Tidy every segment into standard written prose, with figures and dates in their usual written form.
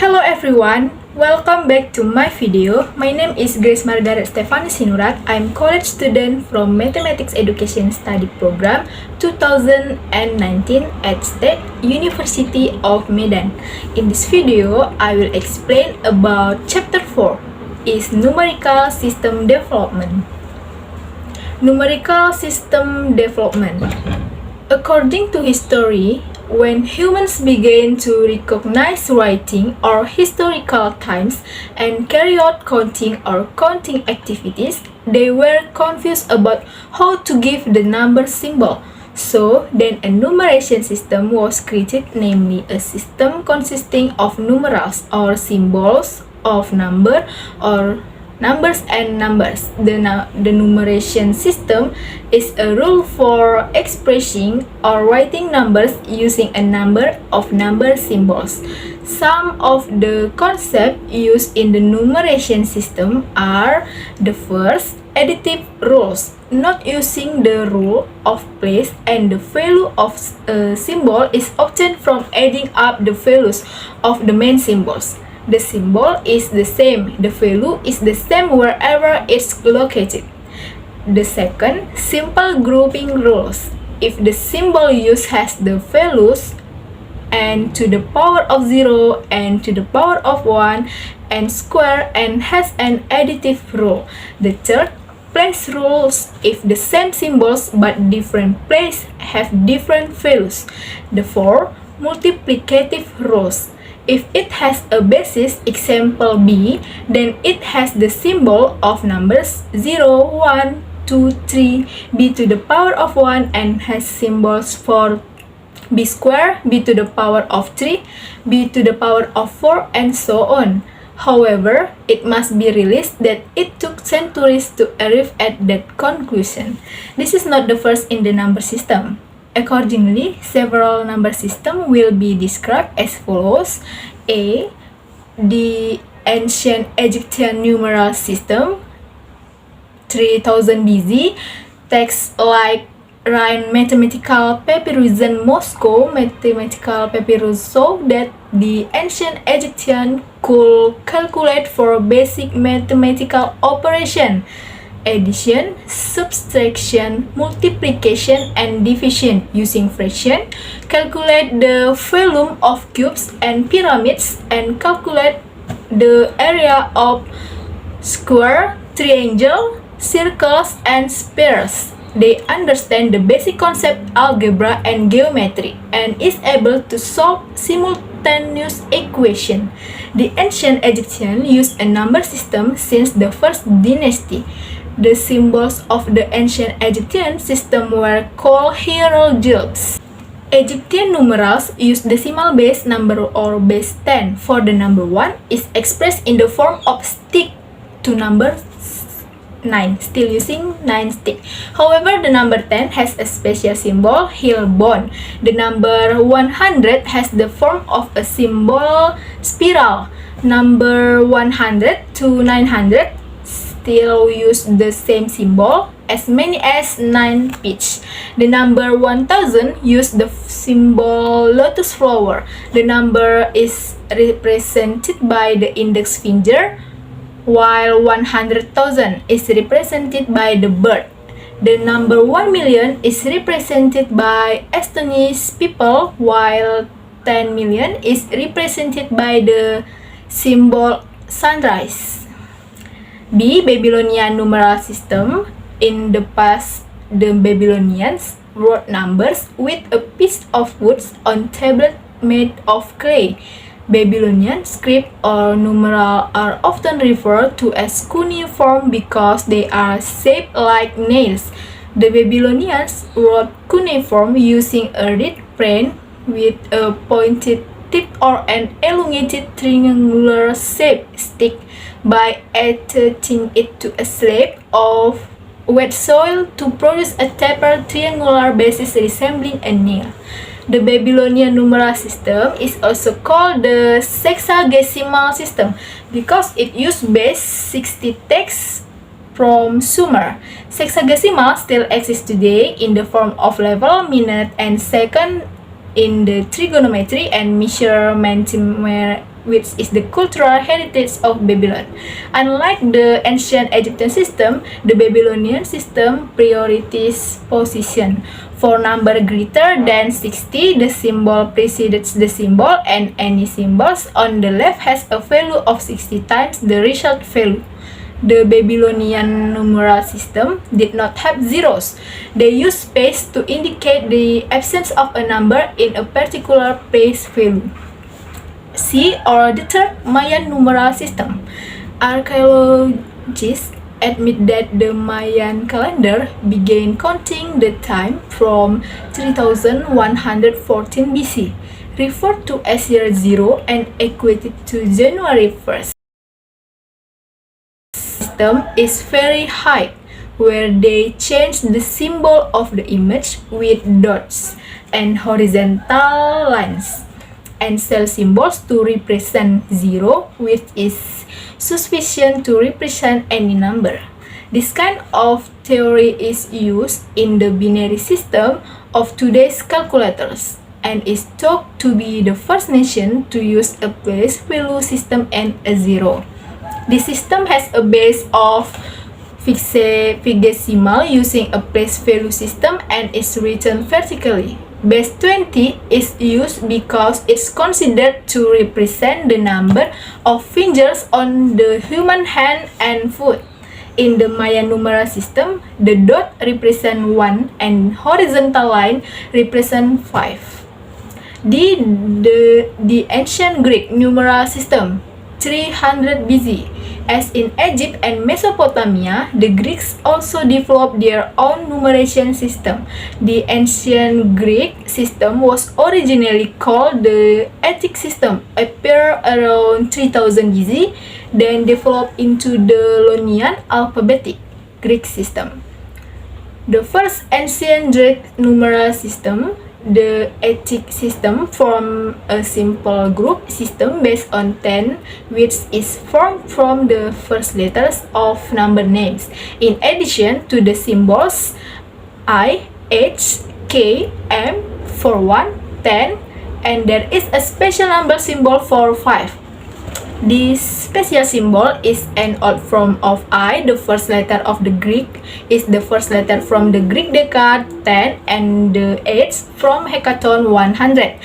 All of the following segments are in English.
Hello everyone, welcome back to my video. My name is Margareth Stevany Sinurat. I'm college student from Mathematics Education Study Program 2019 at State University of Medan. In this video, I will explain about chapter 4 is numerical system development. Numerical system development. According to history, when humans began to recognize writing or historical times and carry out counting or counting activities, they were confused about how to give the number symbol. So then a numeration system was created, namely a system consisting of numerals or symbols of number or numbers and numbers. The numeration system is a rule for expressing or writing numbers using a number of number symbols. Some of the concepts used in the numeration system are the first, additive rules, not using the rule of place, and the value of a symbol is obtained from adding up the values of the main symbols. The symbol is the same, the value is the same wherever it's located. The second, simple grouping rules. If the symbol used has the values n to the power of 0, n to the power of 1, n square, and has an additive rule. The third, place rules. If the same symbols but different place have different values. The fourth, multiplicative rules. If it has a basis, example b, then it has the symbol of numbers 0, 1, 2, 3, b to the power of 1, and has symbols for b square, b to the power of 3, b to the power of 4, and so on. However, it must be realized that it took centuries to arrive at that conclusion. This is not the first in the number system. Accordingly, several number systems will be described as follows. A. The ancient Egyptian numeral system, 3000 BC. Texts like Rhine Mathematical Papyrus and Moscow Mathematical Papyrus show that the ancient Egyptian could calculate for basic mathematical operation, addition, subtraction, multiplication, and division using fraction, calculate the volume of cubes and pyramids, and calculate the area of square, triangle, circles, and spheres. They understand the basic concept algebra and geometry and is able to solve simultaneous equation. The ancient Egyptians used a number system since the first dynasty. The symbols of the ancient Egyptian system were called hieroglyphs. Egyptian numerals use decimal base number or base 10. For the number 1 is expressed in the form of stick to number 9, still using 9 stick. However, the number 10 has a special symbol, heel bone. The number 100 has the form of a symbol spiral. Number 100 to 900 still use the same symbol, as many as 9 each. The number 1000 use the symbol lotus flower. The number is represented by the index finger, while 100,000 is represented by the bird. The number 1 million is represented by astonished people, while 10 million is represented by the symbol sunrise. B. Babylonian numeral system. In the past, the Babylonians wrote numbers with a piece of wood on tablet made of clay. Babylonian script or numeral are often referred to as cuneiform because they are shaped like nails. The Babylonians wrote cuneiform using a reed pen with a pointed tip or an elongated triangular shaped stick by attaching it to a slab of wet soil to produce a tapered triangular basis resembling a nail. The Babylonian numeral system is also called the sexagesimal system because it used base 60 texts from Sumer. Sexagesimal still exists today in the form of level, minute, and second in the trigonometry and measurement, which is the cultural heritage of Babylon. Unlike the ancient Egyptian system, the Babylonian system prioritizes position. For number greater than 60, the symbol precedes the symbol, and any symbols on the left has a value of 60 times the result value. The Babylonian numeral system did not have zeros. They used space to indicate the absence of a number in a particular place value. C, or the third Mayan numeral system. Archaeologists admit that the Mayan calendar began counting the time from 3114 BC, referred to as year zero and equated to January 1st. System is very high, where they change the symbol of the image with dots and horizontal lines, and cell symbols to represent zero, which is sufficient to represent any number. This kind of theory is used in the binary system of today's calculators and is thought to be the first nation to use a place value system and a zero. This system has a base of hexadecimal using a place value system and is written vertically. Base 20 is used because it's considered to represent the number of fingers on the human hand and foot. In the Mayan numeral system, the dot represents 1 and horizontal line represents 5. The ancient Greek numeral system, 300 BC. As in Egypt and Mesopotamia, the Greeks also developed their own numeration system. The ancient Greek system was originally called the Attic system, appeared around 3000 BC, then developed into the Ionian alphabetic Greek system. The first ancient Greek numeral system, the Attic system, formed a simple group system based on 10, which is formed from the first letters of number names, in addition to the symbols I, H, K, M for 1, 10, and there is a special number symbol for 5. This special symbol is an odd form of I. The first letter of the Greek is the first letter from the Greek decade 10 and the H from hecaton 100.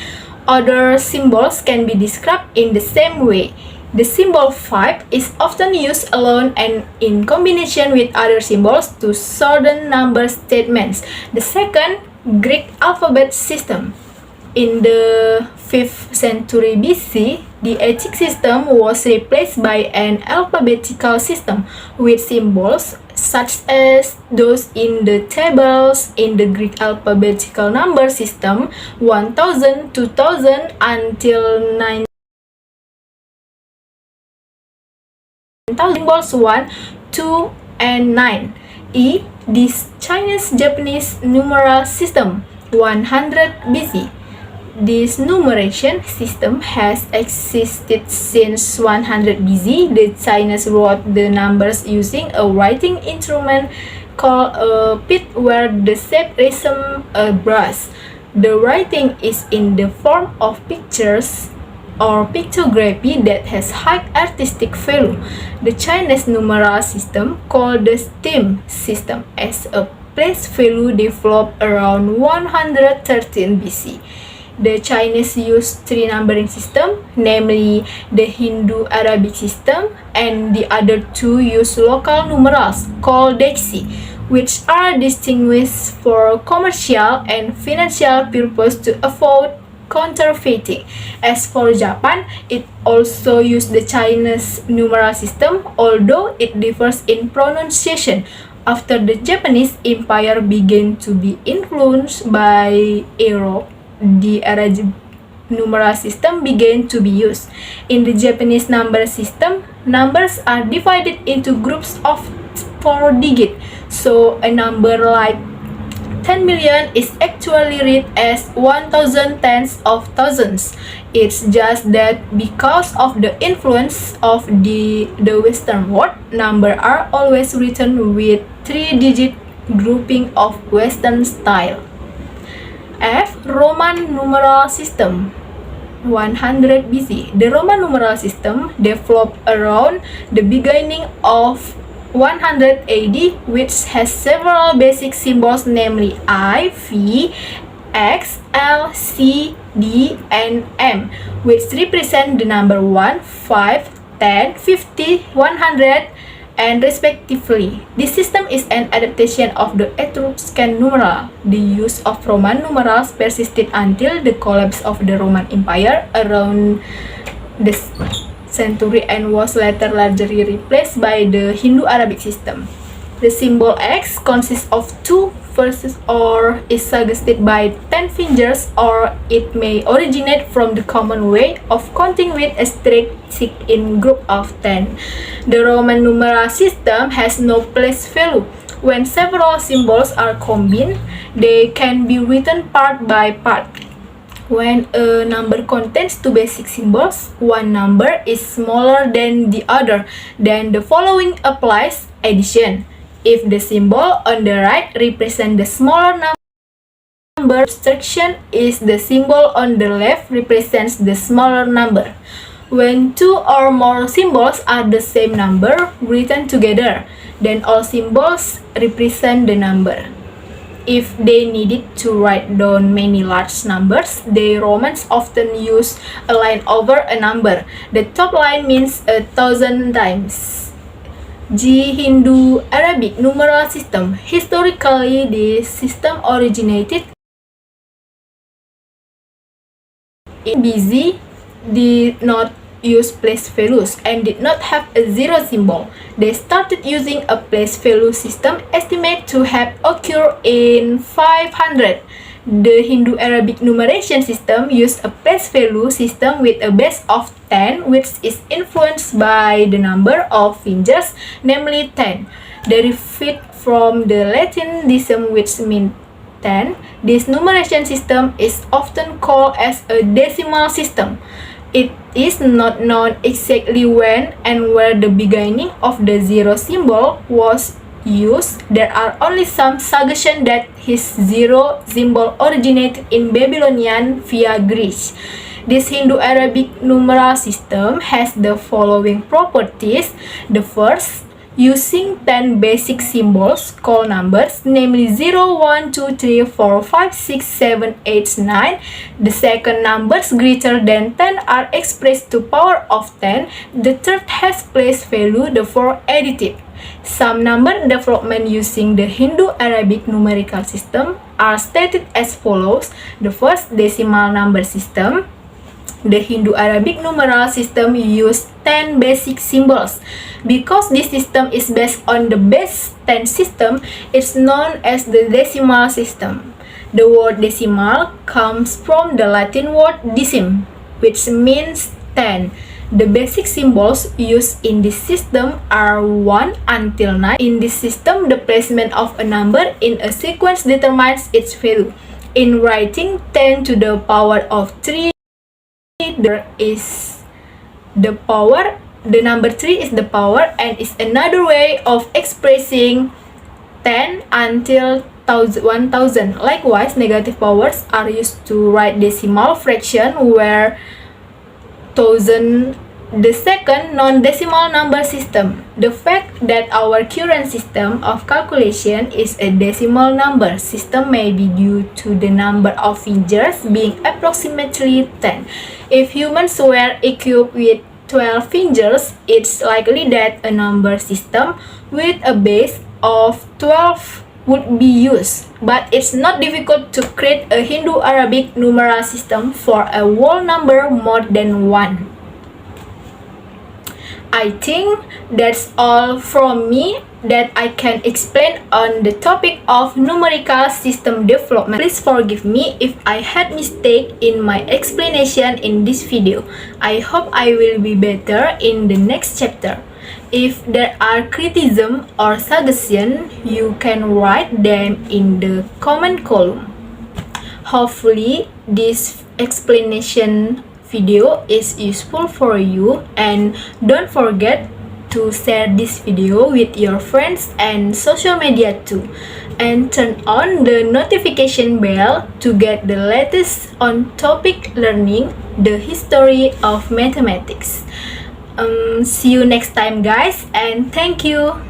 Other symbols can be described in the same way. The symbol 5 is often used alone and in combination with other symbols to shorten number statements. The second Greek alphabet system. In the 5th century BC, the Attic system was replaced by an alphabetical system with symbols such as those in the tables in the Greek alphabetical number system 1000, 2000 until 9000. Symbols 1, 2, and 9. E. This Chinese-Japanese numeral system 100 BC. This numeration system has existed since 100 BC. The Chinese wrote the numbers using a writing instrument called a pit where the shape resembles a brush. The writing is in the form of pictures or pictography that has high artistic value. The Chinese numeral system, called the stem system, as a place value developed around 113 BC. The Chinese use 3 numbering system, namely the Hindu-Arabic system, and the other 2 use local numerals called dexi, which are distinguished for commercial and financial purposes to avoid counterfeiting. As for Japan, it also uses the Chinese numeral system, although it differs in pronunciation. After the Japanese Empire began to be influenced by Europe, the Arabic numeral system began to be used. In the Japanese number system, numbers are divided into groups of 4 digits. So a number like 10 million is actually read as 1000 tens of thousands. It's just that because of the influence of the Western world, numbers are always written with 3-digit grouping of Western style. F. Roman numeral system. 100 BC. The Roman numeral system developed around the beginning of 100 AD, which has several basic symbols, namely I, V, X, L, C, D, and M, which represent the number 1, 5, 10, 50, 100, and respectively. This system is an adaptation of the Etruscan numeral. The use of Roman numerals persisted until the collapse of the Roman Empire around the century and was later largely replaced by the Hindu-Arabic system. The symbol X consists of 2 verses or is suggested by 10 fingers, or it may originate from the common way of counting with a straight stick in group of 10. The Roman numeral system has no place value. When several symbols are combined, they can be written part by part. When a number contains 2 basic symbols, one number is smaller than the other, then the following applies: addition. If the symbol on the right represents the smaller number, subtraction is the symbol on the left represents the smaller number. When 2 or more symbols are the same number written together, then all symbols represent the number. If they needed to write down many large numbers, the Romans often used a line over a number. The top line means 1,000 times. G. Hindu-Arabic numeral system. Historically, this system originated in BC, did not use place values and did not have a zero symbol. They started using a place value system estimated to have occurred in 500. The Hindu-Arabic numeration system used a place value system with a base of 10, which is influenced by the number of fingers, namely 10. Derived from the Latin decim, which means 10, this numeration system is often called as a decimal system. It is not known exactly when and where the beginning of the zero symbol was used. There are only some suggestions that his zero symbol originated in Babylonian via Greece. This Hindu-Arabic numeral system has the following properties. The first, using 10 basic symbols called numbers, namely 0, 1, 2, 3, 4, 5, 6, 7, 8, 9. The second, numbers greater than 10 are expressed to power of 10. The third has place value, the fourth additive. Some number development using the Hindu-Arabic numerical system are stated as follows. The first, decimal number system. The Hindu-Arabic numeral system used 10 basic symbols. Because this system is based on the base 10 system, it's known as the decimal system. The word decimal comes from the Latin word decim, which means 10. The basic symbols used in this system are 1 until 9. In this system, the placement of a number in a sequence determines its value. In writing 10 to the power of 3, there is the power, the number 3 is the power, and is another way of expressing 10 until 1000. Likewise, negative powers are used to write decimal fraction where 1000 the second non-decimal number system. The fact that our current system of calculation is a decimal number system may be due to the number of fingers being approximately 10. If humans were equipped with 12 fingers, it's likely that a number system with a base of 12 would be used. But it's not difficult to create a Hindu-Arabic numeral system for a whole number more than 1. I think that's all from me. that I can explain on the topic of numerical system development. Please forgive me if I had mistake in my explanation in this video. I hope I will be better in the next chapter. If there are criticism or suggestion, you can write them in the comment column. Hopefully this explanation video is useful for you, and don't forget to share this video with your friends and social media too, and turn on the notification bell to get the latest on topic learning the history of mathematics. See you next time guys, and thank you.